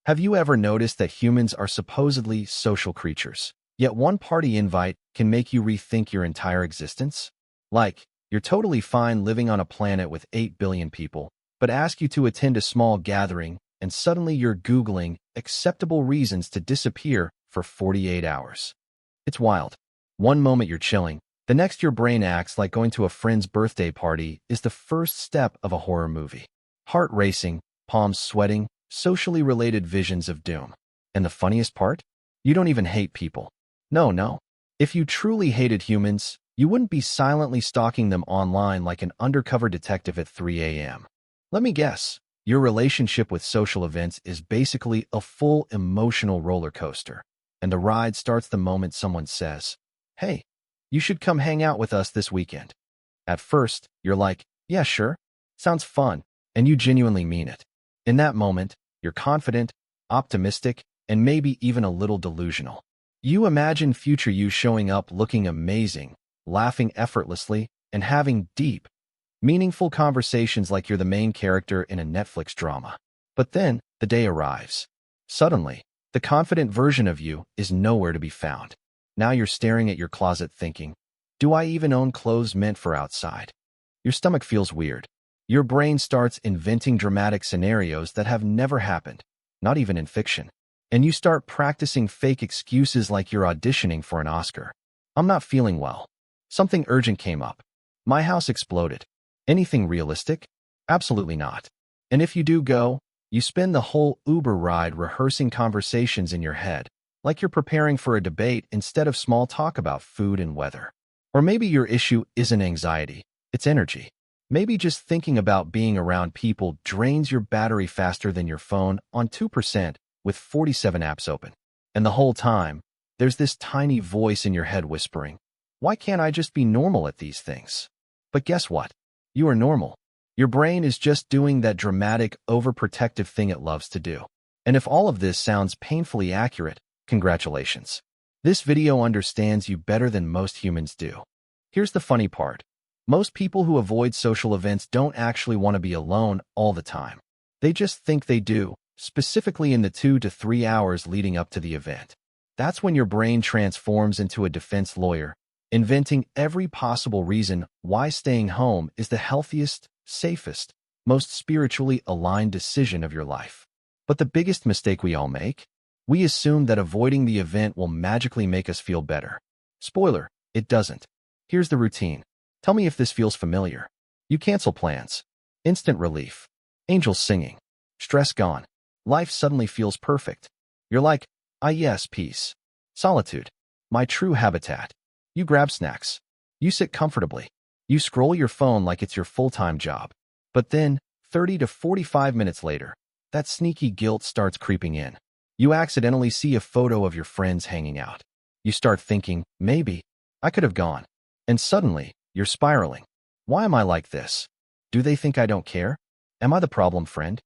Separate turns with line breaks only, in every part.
Have you ever noticed that humans are supposedly social creatures, yet one party invite can make you rethink your entire existence? Like, you're totally fine living on a planet with 8 billion people, but ask you to attend a small gathering, and suddenly you're Googling acceptable reasons to disappear for 48 hours. It's wild. One moment you're chilling, the next your brain acts like going to a friend's birthday party is the first step of a horror movie. Heart racing, palms sweating, socially related visions of doom. And the funniest part? You don't even hate people. No. If you truly hated humans, you wouldn't be silently stalking them online like an undercover detective at 3 a.m. Let me guess, your relationship with social events is basically a full emotional roller coaster. And the ride starts the moment someone says, "Hey, you should come hang out with us this weekend." At first, you're like, "Yeah, sure. Sounds fun." And you genuinely mean it. In that moment, you're confident, optimistic, and maybe even a little delusional. You imagine future you showing up looking amazing, laughing effortlessly, and having deep, meaningful conversations like you're the main character in a Netflix drama. But then, the day arrives. Suddenly, the confident version of you is nowhere to be found. Now you're staring at your closet thinking, "Do I even own clothes meant for outside?" Your stomach feels weird. Your brain starts inventing dramatic scenarios that have never happened, not even in fiction. And you start practicing fake excuses like you're auditioning for an Oscar. "I'm not feeling well. Something urgent came up. My house exploded." Anything realistic? Absolutely not. And if you do go, you spend the whole Uber ride rehearsing conversations in your head, like you're preparing for a debate instead of small talk about food and weather. Or maybe your issue isn't anxiety, it's energy. Maybe just thinking about being around people drains your battery faster than your phone on 2% with 47 apps open. And the whole time, there's this tiny voice in your head whispering, "Why can't I just be normal at these things?" But guess what? You are normal. Your brain is just doing that dramatic, overprotective thing it loves to do. And if all of this sounds painfully accurate, congratulations. This video understands you better than most humans do. Here's the funny part. Most people who avoid social events don't actually want to be alone all the time. They just think they do, specifically in the 2 to 3 hours leading up to the event. That's when your brain transforms into a defense lawyer, inventing every possible reason why staying home is the healthiest, safest, most spiritually aligned decision of your life. But the biggest mistake we all make? We assume that avoiding the event will magically make us feel better. Spoiler, it doesn't. Here's the routine. Tell me if this feels familiar. You cancel plans. Instant relief. Angels singing. Stress gone. Life suddenly feels perfect. You're like, "Ah yes, peace. Solitude. My true habitat." You grab snacks. You sit comfortably. You scroll your phone like it's your full-time job. But then, 30 to 45 minutes later, that sneaky guilt starts creeping in. You accidentally see a photo of your friends hanging out. You start thinking, maybe I could have gone. And suddenly, you're spiraling. Why am I like this? Do they think I don't care? Am I the problem friend?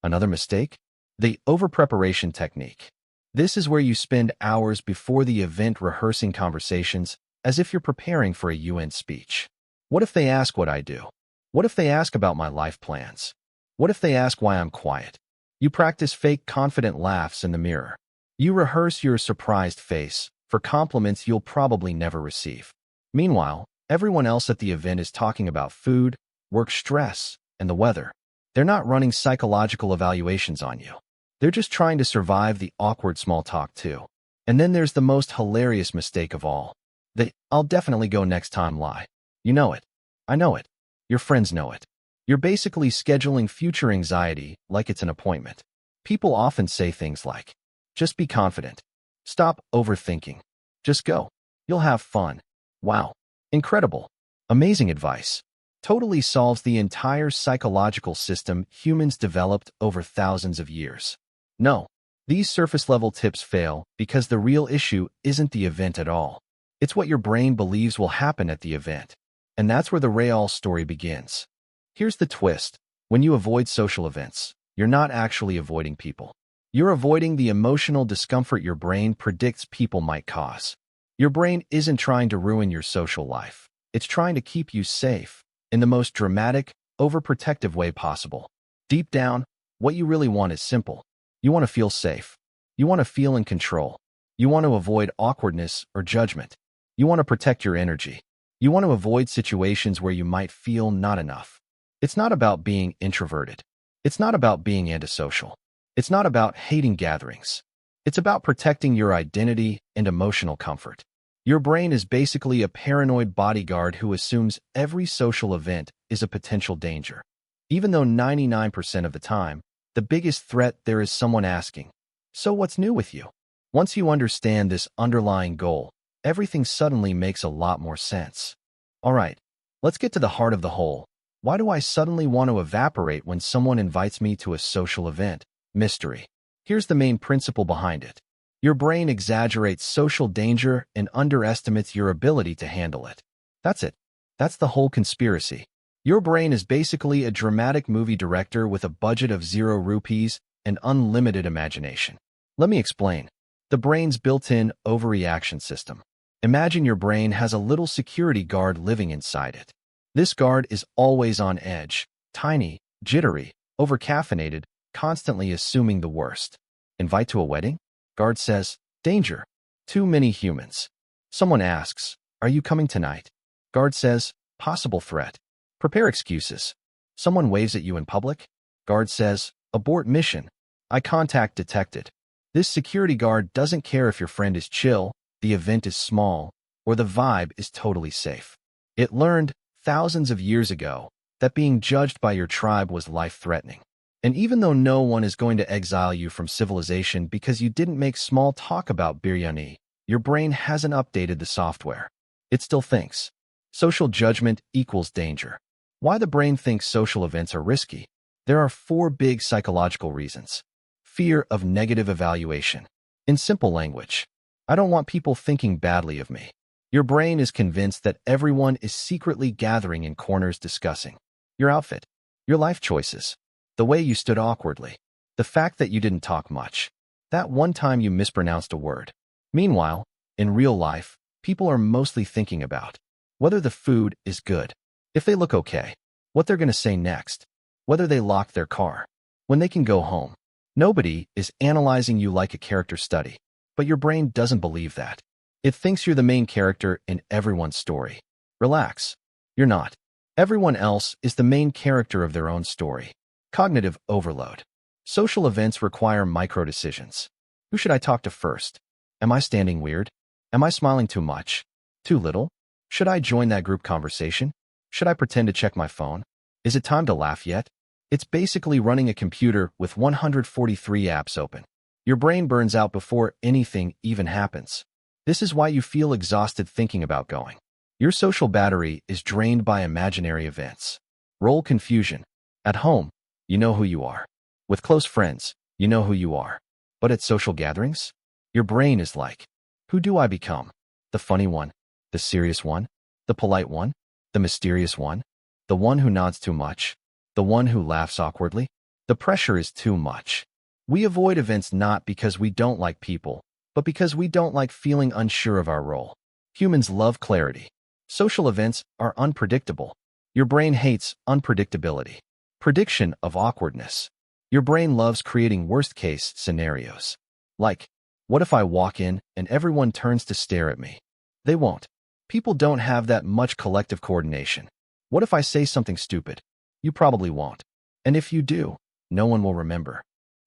Another mistake? The over-preparation technique. This is where you spend hours before the event rehearsing conversations as if you're preparing for a UN speech. What if they ask what I do? What if they ask about my life plans? What if they ask why I'm quiet? You practice fake confident laughs in the mirror. You rehearse your surprised face for compliments you'll probably never receive. Meanwhile, everyone else at the event is talking about food, work stress, and the weather. They're not running psychological evaluations on you. They're just trying to survive the awkward small talk too. And then there's the most hilarious mistake of all. The "I'll definitely go next time" lie. You know it. I know it. Your friends know it. You're basically scheduling future anxiety like it's an appointment. People often say things like, "Just be confident. Stop overthinking. Just go. You'll have fun." Wow. Incredible. Amazing advice. Totally solves the entire psychological system humans developed over thousands of years. No, these surface-level tips fail because the real issue isn't the event at all. It's what your brain believes will happen at the event. And that's where the real story begins. Here's the twist. When you avoid social events, you're not actually avoiding people. You're avoiding the emotional discomfort your brain predicts people might cause. Your brain isn't trying to ruin your social life. It's trying to keep you safe in the most dramatic, overprotective way possible. Deep down, what you really want is simple. You want to feel safe. You want to feel in control. You want to avoid awkwardness or judgment. You want to protect your energy. You want to avoid situations where you might feel not enough. It's not about being introverted. It's not about being antisocial. It's not about hating gatherings. It's about protecting your identity and emotional comfort. Your brain is basically a paranoid bodyguard who assumes every social event is a potential danger. Even though 99% of the time, the biggest threat there is someone asking, "So what's new with you?" Once you understand this underlying goal, everything suddenly makes a lot more sense. All right, let's get to the heart of the whole. Why do I suddenly want to evaporate when someone invites me to a social event? Mystery. Here's the main principle behind it. Your brain exaggerates social danger and underestimates your ability to handle it. That's it. That's the whole conspiracy. Your brain is basically a dramatic movie director with a budget of 0 rupees and unlimited imagination. Let me explain. The brain's built-in overreaction system. Imagine your brain has a little security guard living inside it. This guard is always on edge, tiny, jittery, overcaffeinated, constantly assuming the worst. Invite to a wedding? Guard says, danger. Too many humans. Someone asks, are you coming tonight? Guard says, possible threat. Prepare excuses. Someone waves at you in public? Guard says, abort mission. Eye contact detected. This security guard doesn't care if your friend is chill, the event is small, or the vibe is totally safe. It learned, thousands of years ago, that being judged by your tribe was life-threatening. And even though no one is going to exile you from civilization because you didn't make small talk about biryani, your brain hasn't updated the software. It still thinks. Social judgment equals danger. Why the brain thinks social events are risky? There are 4 big psychological reasons. Fear of negative evaluation. In simple language, I don't want people thinking badly of me. Your brain is convinced that everyone is secretly gathering in corners discussing your outfit, your life choices, the way you stood awkwardly, the fact that you didn't talk much, that one time you mispronounced a word. Meanwhile, in real life, people are mostly thinking about whether the food is good, if they look okay, what they're going to say next, whether they locked their car, when they can go home. Nobody is analyzing you like a character study, but your brain doesn't believe that. It thinks you're the main character in everyone's story. Relax. You're not. Everyone else is the main character of their own story. Cognitive overload. Social events require micro-decisions. Who should I talk to first? Am I standing weird? Am I smiling too much? Too little? Should I join that group conversation? Should I pretend to check my phone? Is it time to laugh yet? It's basically running a computer with 143 apps open. Your brain burns out before anything even happens. This is why you feel exhausted thinking about going. Your social battery is drained by imaginary events. Role confusion. At home, you know who you are. With close friends, you know who you are. But at social gatherings, your brain is like, who do I become? The funny one, the serious one, the polite one, the mysterious one, the one who nods too much, the one who laughs awkwardly. The pressure is too much. We avoid events not because we don't like people, but because we don't like feeling unsure of our role. Humans love clarity. Social events are unpredictable. Your brain hates unpredictability. Prediction of awkwardness. Your brain loves creating worst-case scenarios. Like, what if I walk in and everyone turns to stare at me? They won't. People don't have that much collective coordination. What if I say something stupid? You probably won't. And if you do, no one will remember.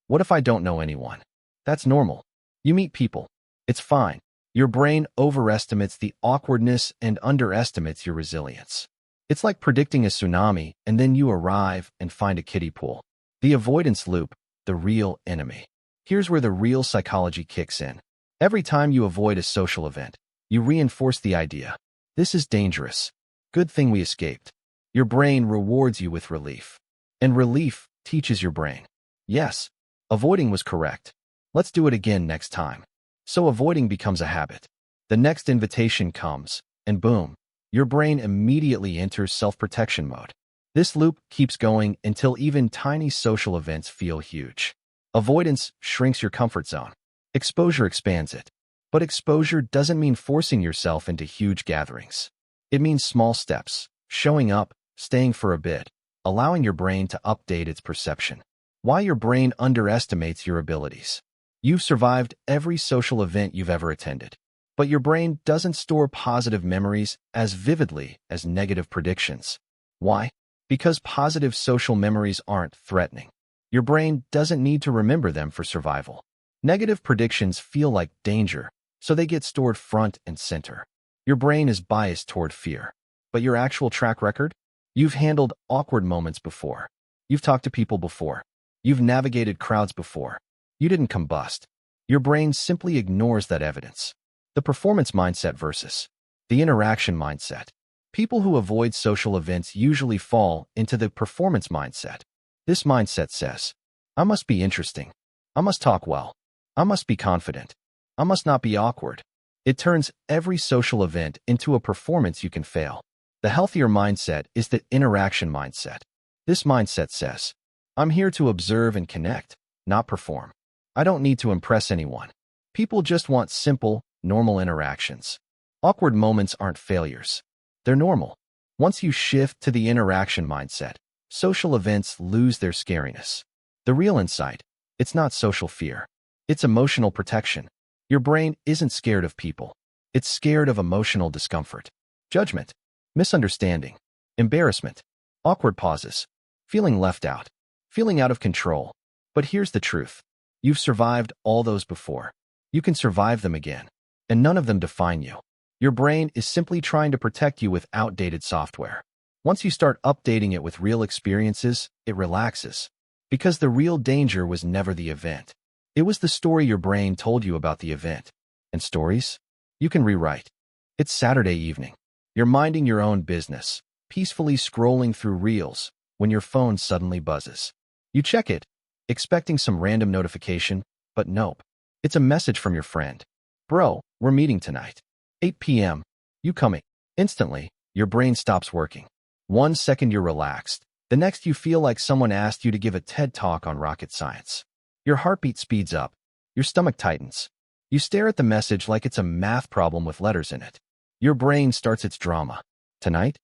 What if I don't know anyone? That's normal. You meet people. It's fine. Your brain overestimates the awkwardness and underestimates your resilience. It's like predicting a tsunami and then you arrive and find a kiddie pool. The avoidance loop, the real enemy. Here's where the real psychology kicks in. Every time you avoid a social event, you reinforce the idea. This is dangerous. Good thing we escaped. Your brain rewards you with relief. And relief teaches your brain. Yes, avoiding was correct. Let's do it again next time. So avoiding becomes a habit. The next invitation comes, and boom, your brain immediately enters self-protection mode. This loop keeps going until even tiny social events feel huge. Avoidance shrinks your comfort zone. Exposure expands it. But exposure doesn't mean forcing yourself into huge gatherings. It means small steps, showing up, staying for a bit, allowing your brain to update its perception. Why your brain underestimates your abilities. You've survived every social event you've ever attended, but your brain doesn't store positive memories as vividly as negative predictions. Why? Because positive social memories aren't threatening. Your brain doesn't need to remember them for survival. Negative predictions feel like danger, so they get stored front and center. Your brain is biased toward fear. But your actual track record? You've handled awkward moments before. You've talked to people before. You've navigated crowds before. You didn't combust. Your brain simply ignores that evidence. The performance mindset versus the interaction mindset. People who avoid social events usually fall into the performance mindset. This mindset says, I must be interesting. I must talk well. I must be confident. I must not be awkward. It turns every social event into a performance you can fail. The healthier mindset is the interaction mindset. This mindset says, I'm here to observe and connect, not perform. I don't need to impress anyone. People just want simple, normal interactions. Awkward moments aren't failures. They're normal. Once you shift to the interaction mindset, social events lose their scariness. The real insight, it's not social fear. It's emotional protection. Your brain isn't scared of people. It's scared of emotional discomfort, judgment, misunderstanding, embarrassment, awkward pauses, feeling left out, feeling out of control. But here's the truth. You've survived all those before. You can survive them again, and none of them define you. Your brain is simply trying to protect you with outdated software. Once you start updating it with real experiences, it relaxes. Because the real danger was never the event. It was the story your brain told you about the event. And stories? You can rewrite. It's Saturday evening. You're minding your own business, peacefully scrolling through reels, when your phone suddenly buzzes. You check it, expecting some random notification, but nope. It's a message from your friend. Bro, we're meeting tonight. 8 p.m. You coming? Instantly, your brain stops working. 1 second you're relaxed. The next you feel like someone asked you to give a TED talk on rocket science. Your heartbeat speeds up. Your stomach tightens. You stare at the message like it's a math problem with letters in it. Your brain starts its drama. Tonight?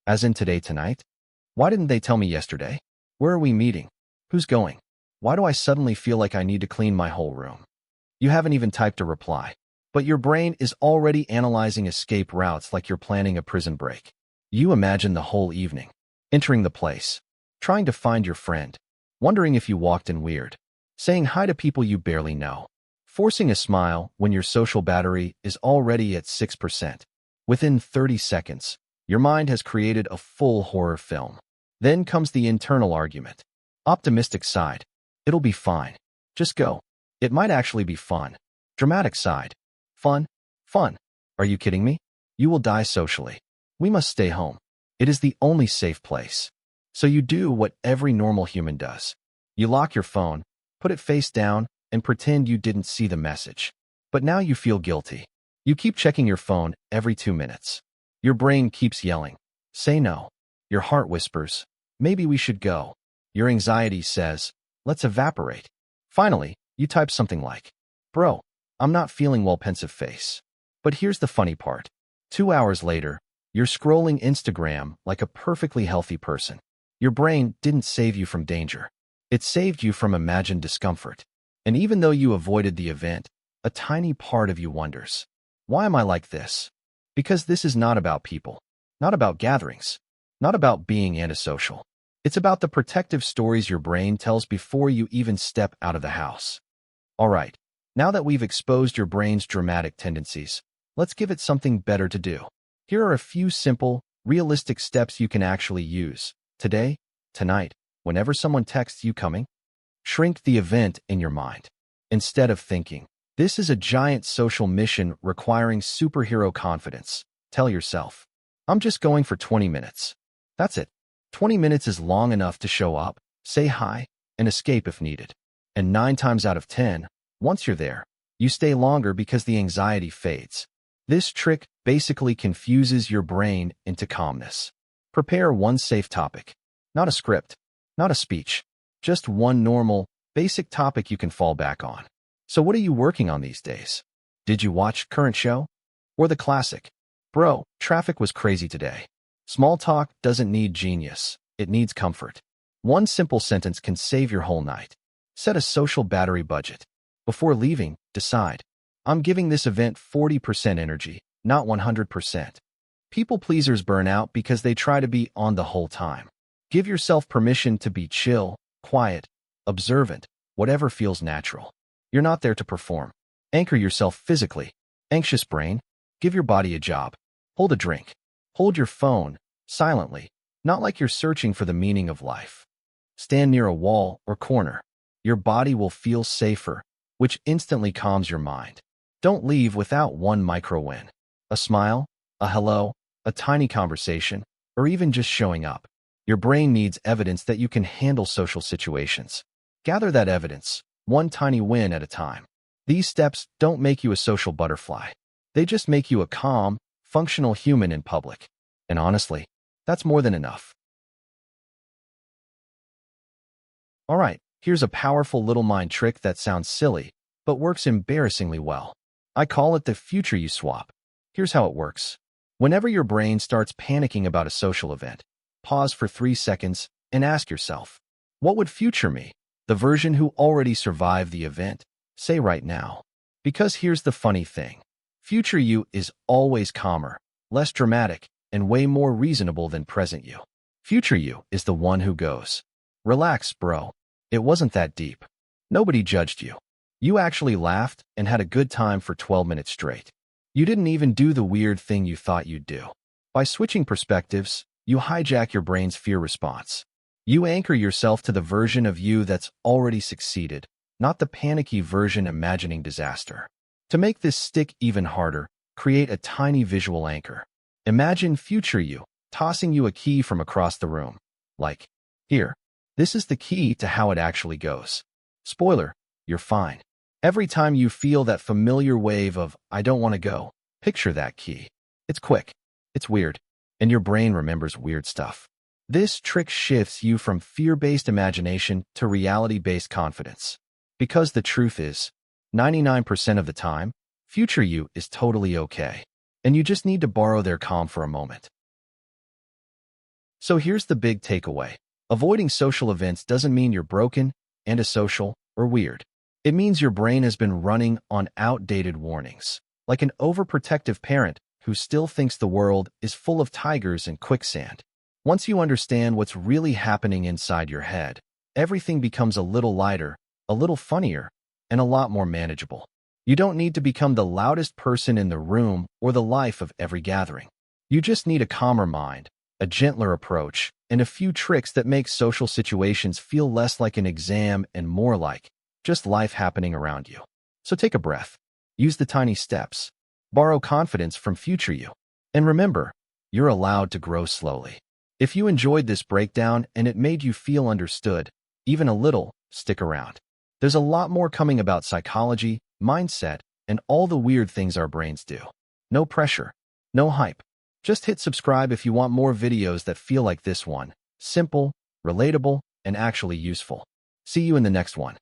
As in today tonight? Why didn't they tell me yesterday? Where are we meeting? Who's going? Why do I suddenly feel like I need to clean my whole room? You haven't even typed a reply, but your brain is already analyzing escape routes like you're planning a prison break. You imagine the whole evening, entering the place, trying to find your friend, wondering if you walked in weird, saying hi to people you barely know, forcing a smile when your social battery is already at 6%. Within 30 seconds, your mind has created a full horror film. Then comes the internal argument. Optimistic side. It'll be fine. Just go. It might actually be fun. Dramatic side. Fun? Fun. Are you kidding me? You will die socially. We must stay home. It is the only safe place. So you do what every normal human does. You lock your phone, put it face down, and pretend you didn't see the message. But now you feel guilty. You keep checking your phone every 2 minutes. Your brain keeps yelling, say no. Your heart whispers, maybe we should go. Your anxiety says, let's evaporate. Finally, you type something like, bro, I'm not feeling well, pensive face. But here's the funny part. 2 hours later, you're scrolling Instagram like a perfectly healthy person. Your brain didn't save you from danger. It saved you from imagined discomfort. And even though you avoided the event, a tiny part of you wonders, why am I like this? Because this is not about people, not about gatherings, not about being antisocial. It's about the protective stories your brain tells before you even step out of the house. All right, now that we've exposed your brain's dramatic tendencies, let's give it something better to do. Here are a few simple, realistic steps you can actually use. Today, tonight, whenever someone texts you coming, shrink the event in your mind. Instead of thinking, this is a giant social mission requiring superhero confidence, tell yourself, I'm just going for 20 minutes. That's it. 20 minutes is long enough to show up, say hi, and escape if needed. And 9 times out of 10, once you're there, you stay longer because the anxiety fades. This trick basically confuses your brain into calmness. Prepare one safe topic. Not a script, not a speech, just one normal, basic topic you can fall back on. So what are you working on these days? Did you watch current show? Or the classic, bro, traffic was crazy today. Small talk doesn't need genius, it needs comfort. One simple sentence can save your whole night. Set a social battery budget. Before leaving, decide, I'm giving this event 40% energy, not 100%. People pleasers burn out because they try to be on the whole time. Give yourself permission to be chill, quiet, observant, whatever feels natural. You're not there to perform. Anchor yourself physically. Anxious brain, give your body a job. Hold a drink. Hold your phone, silently, not like you're searching for the meaning of life. Stand near a wall or corner. Your body will feel safer, which instantly calms your mind. Don't leave without one micro win. A smile, a hello, a tiny conversation, or even just showing up. Your brain needs evidence that you can handle social situations. Gather that evidence, one tiny win at a time. These steps don't make you a social butterfly. They just make you a calm, functional human in public. And honestly, that's more than enough. All right, here's a powerful little mind trick that sounds silly, but works embarrassingly well. I call it the future you swap. Here's how it works. Whenever your brain starts panicking about a social event, pause for 3 seconds and ask yourself, what would future me, the version who already survived the event, say right now? Because here's the funny thing. Future you is always calmer, less dramatic, and way more reasonable than present you. Future you is the one who goes, relax, bro. It wasn't that deep. Nobody judged you. You actually laughed and had a good time for 12 minutes straight. You didn't even do the weird thing you thought you'd do. By switching perspectives, you hijack your brain's fear response. You anchor yourself to the version of you that's already succeeded, not the panicky version imagining disaster. To make this stick even harder, create a tiny visual anchor. Imagine future you tossing you a key from across the room. Like, here, this is the key to how it actually goes. Spoiler, you're fine. Every time you feel that familiar wave of, I don't want to go, picture that key. It's quick, it's weird, and your brain remembers weird stuff. This trick shifts you from fear-based imagination to reality-based confidence. Because the truth is, 99% of the time, future you is totally okay, and you just need to borrow their calm for a moment. So here's the big takeaway. Avoiding social events doesn't mean you're broken, antisocial, or weird. It means your brain has been running on outdated warnings, like an overprotective parent who still thinks the world is full of tigers and quicksand. Once you understand what's really happening inside your head, everything becomes a little lighter, a little funnier, and a lot more manageable. You don't need to become the loudest person in the room or the life of every gathering. You just need a calmer mind, a gentler approach, and a few tricks that make social situations feel less like an exam and more like just life happening around you. So take a breath. Use the tiny steps. Borrow confidence from future you. And remember, you're allowed to grow slowly. If you enjoyed this breakdown and it made you feel understood, even a little, stick around. There's a lot more coming about psychology, mindset, and all the weird things our brains do. No pressure. No hype. Just hit subscribe if you want more videos that feel like this one. Simple, relatable, and actually useful. See you in the next one.